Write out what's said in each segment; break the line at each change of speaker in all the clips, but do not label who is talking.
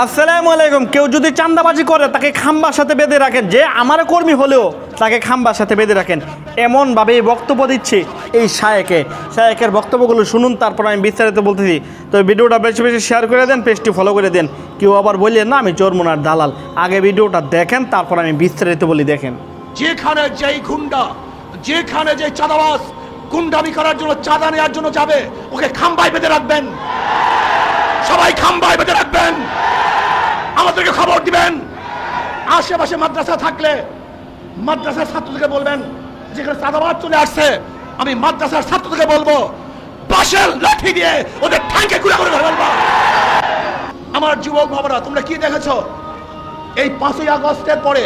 আসসালামু আলাইকুম। কেউ যদি চাঁদাবাজি করে তাকে খাম্বার সাথে বেঁধে রাখেন, যে আমার কর্মী হলেও তাকে খাম্বার সাথে বেঁধে রাখেন, এমনভাবে বক্তব্য দিচ্ছে এই শায়েকের বক্তব্যগুলো শুনুন, তারপর আমি বিস্তারিত বলতেছি। তো ভিডিওটা বেশি বেশি শেয়ার করে দেন, পেজটি ফলো করে দেন। কেউ আবার বললেন না আমি চোরমোনার দালাল। আগে ভিডিওটা দেখেন, তারপর আমি বিস্তারিত বলি। দেখেন,
যেখানে যেই গুন্ডা, যেখানে যে চাঁদাবাজ গুন্ডামি করার জন্য, চাঁদা নেওয়ার জন্য যাবে, ওকে খাম্বায় বেঁধে রাখবেন। সবাই খাম্বায় বেঁধে রাখবেন, আমাদেরকে খবর দিবেন। আশেপাশে মাদ্রাসা থাকলে মাদ্রাসার ছাত্রদেরকে বলবেন, যেখানে চাঁদাবাজ চলে আসছে, আমি মাদ্রাসার ছাত্রদেরকে বলবো বাঁশের লাঠি দিয়ে ওদের ঠ্যাঙ্কে গুঁড়া করে ফেলবো। আমার যুবক বাবারা, তোমরা কি দেখেছো এই 5ই আগস্টের পরে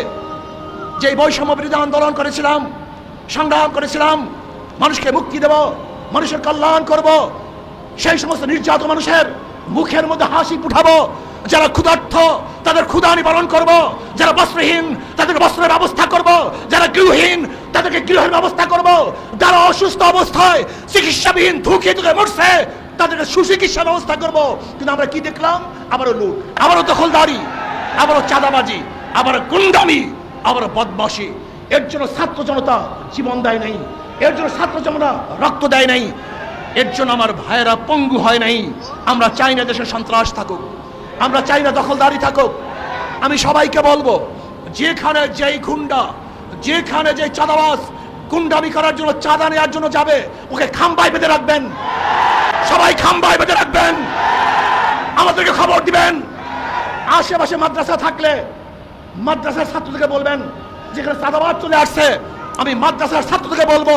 যে বৈষম্য বিরোধী আন্দোলন করেছিলাম, সংগ্রাম করেছিলাম, মানুষকে মুক্তি দেব, মানুষের কল্যাণ করব, সেই সমস্ত নির্যাতিত মানুষের মুখের মধ্যে হাসি ফুটাবো। যারা ক্ষুধার্ত তাদের ক্ষুধা নিবারণ করব, যারা বস্ত্রহীন তাদেরকে বস্ত্রের ব্যবস্থা করব, যারা গৃহহীন তাদেরকে গৃহের ব্যবস্থা করব, যারা অসুস্থ অবস্থায় চিকিৎসাবিহীন ধুকে ধুকে মরছে তাদেরকে সুচিকিৎসা ব্যবস্থা করব। কিন্তু আমরা কি দেখলাম? আবারও লুট, আবারও দখলদারি, আবারও চাঁদাবাজি, আবারও গুন্ডামি, আবারও বদমাশি। এর জন্য ছাত্র জনতা জীবন দেয় নাই, এর জন্য ছাত্র জনতা রক্ত দেয় নাই, এর জন্য আমার ভাইয়েরা পঙ্গু হয় নাই। আমরা চাই না দেশে সন্ত্রাস থাকুক, আমরা চাই না দখলদারি থাকুক। আমি সবাইকে বলবো, যেখানে যেই গুন্ডা, যেখানে যেই চাঁদাবাজ গুন্ডামি করার জন্য, চাঁদা নেওয়ার জন্য যাবে, ওকে খাম্বায় বেঁধে রাখবেন। সবাই খাম্বায় বেঁধে রাখবেন, আমাদেরকে খবর দিবেন। আশেপাশে মাদ্রাসা থাকলে মাদ্রাসার ছাত্রদেরকে বলবেন, যেখানে চাঁদাবাজ চলে আসছে, আমি মাদ্রাসার ছাত্রদেরকে বলবো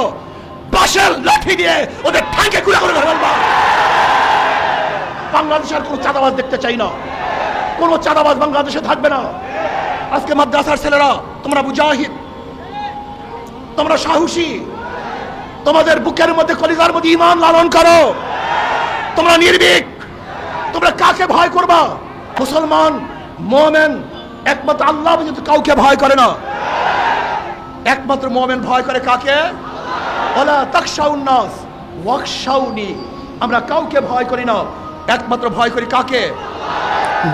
বাঁশের লাঠি দিয়ে ওদের ঠ্যাঙ্কে গুঁড়া করে ফেলবো। বাংলাদেশের কোনো চাঁদাবাজ দেখতে চাই না, কোনো চাঁদাবাজ বাংলাদেশে থাকবে না। আজকে মাদ্রাসার ছেলেরা, তোমরা মুজাহিদ, তোমরা সাহসী, তোমাদের বুকের মধ্যে কলিজার মধ্যে ঈমান লালন করো, তোমরা নির্ভীক। তোমরা কাকে ভয় করবা? মুসলমান মুমিন একমাত্র আল্লাহ ব্যতীত কাউকে ভয় করে না। একমাত্র মুমিন ভয় করে কাকে? ওয়ালা তাখশাউন নাস ওয়াখশাউনি। আমরা কাউকে ভয় করি না, একমাত্র ভয় করি কাকে?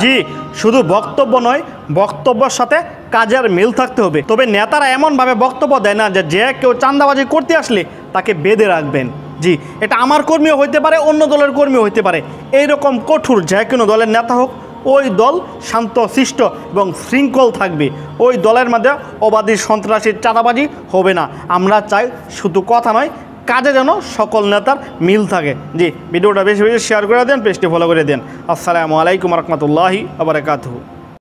জি, শুধু বক্তব্য নয়, বক্তব্যের সাথে কাজের মিল থাকতে হবে। তবে নেতারা এমনভাবে বক্তব্য দেয় না যে কেউ চাঁদাবাজি করতে আসলে তাকে বেঁধে রাখবেন। জি, এটা আমার কর্মীও হইতে পারে, অন্য দলের কর্মীও হইতে পারে। এইরকম কঠোর যে কোনো দলের নেতা হোক, ওই দল শান্ত শিষ্ট এবং শৃঙ্খল থাকবে। ওই দলের মধ্যে অবাধী সন্ত্রাসী চাঁদাবাজি হবে না। আমরা চাই শুধু কথা নয়, কাজে যেন সকল নেতার মিল থাকে। জি, ভিডিওটা বেশি বেশি শেয়ার করে দেন, পেজটি ফলো করে দেন। আসসালামু আলাইকুম রহমতুল্লাহি ওয়া বারাকাতুহু।